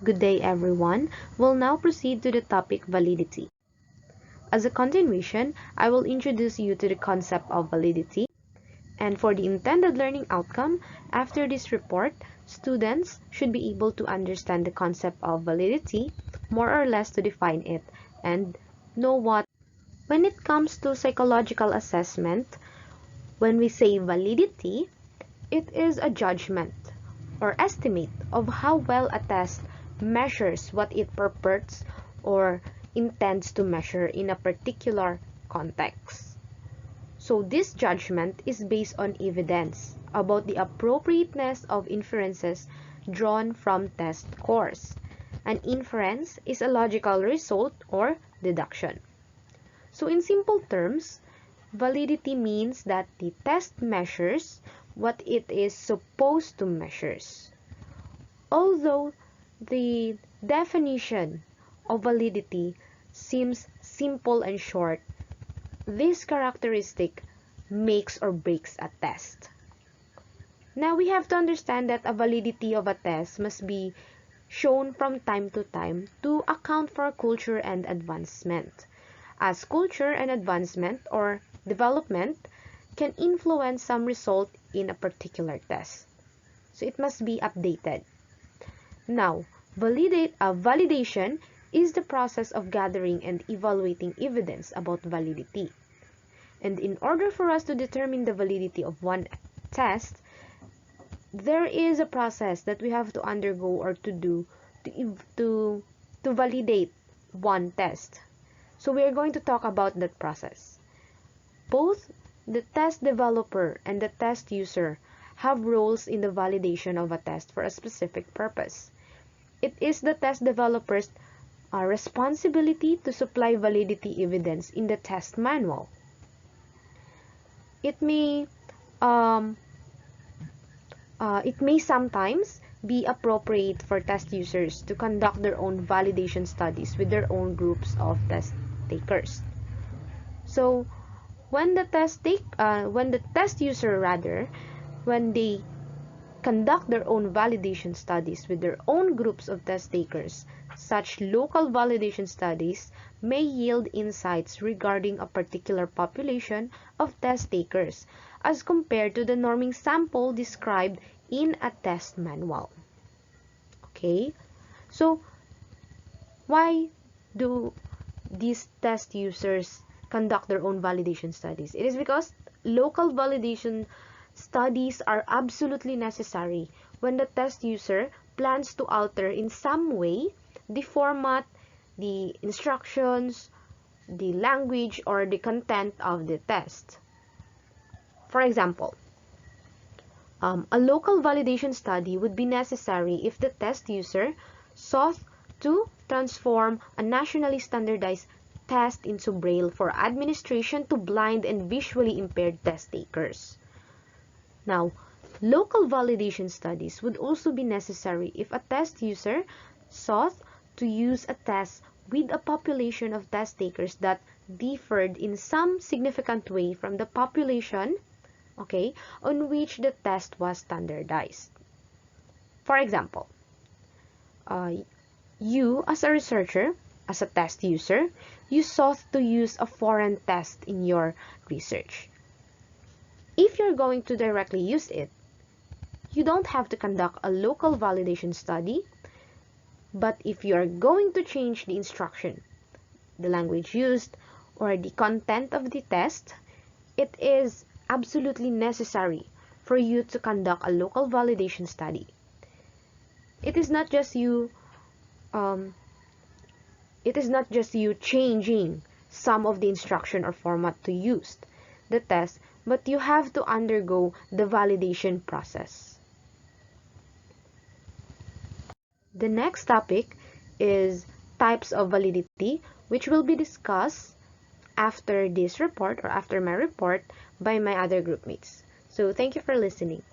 Good day everyone. We'll now proceed to the topic validity. As a continuation, I will introduce you to the concept of validity, and for the intended learning outcome, after this report, students should be able to understand the concept of validity, more or less to define it, and know what. When it comes to psychological assessment, when we say validity, it is a judgment or estimate of how well a test measures what it purports or intends to measure in a particular context. So this judgment is based on evidence about the appropriateness of inferences drawn from test scores. An inference is a logical result or deduction. So in simple terms, validity means that the test measures what it is supposed to measure. Although the definition of validity seems simple and short, this characteristic makes or breaks a test. Now we have to understand that a validity of a test must be shown from time to time to account for culture and advancement, as culture and advancement or development can influence some result in a particular test. So it must be updated. Now, validation is the process of gathering and evaluating evidence about validity. And in order for us to determine the validity of one test, there is a process that we have to undergo or to do to validate one test. So we are going to talk about that process. Both the test developer and the test user have roles in the validation of a test for a specific purpose. It is the test developer's responsibility to supply validity evidence in the test manual. It may sometimes be appropriate for test users to conduct their own validation studies with their own groups of test takers. So when the test user when they conduct their own validation studies with their own groups of test takers, such local validation studies may yield insights regarding a particular population of test takers as compared to the norming sample described in a test manual. Okay, so why do these test users conduct their own validation studies? It is because local validation studies are absolutely necessary when the test user plans to alter in some way the format, the instructions, the language, or the content of the test. For example, a local validation study would be necessary if the test user sought to transform a nationally standardized test into Braille for administration to blind and visually impaired test takers. Now, local validation studies would also be necessary if a test user sought to use a test with a population of test takers that differed in some significant way from the population, on which the test was standardized. For example, you as a researcher, as a test user, you sought to use a foreign test in your research. If you're going to directly use it, you don't have to conduct a local validation study, but if you are going to change the instruction, the language used, or the content of the test, it is absolutely necessary for you to conduct a local validation study. It is not just you changing some of the instruction or format to use the test, but you have to undergo the validation process. The next topic is types of validity, which will be discussed after this report or after my report by my other group mates. So thank you for listening.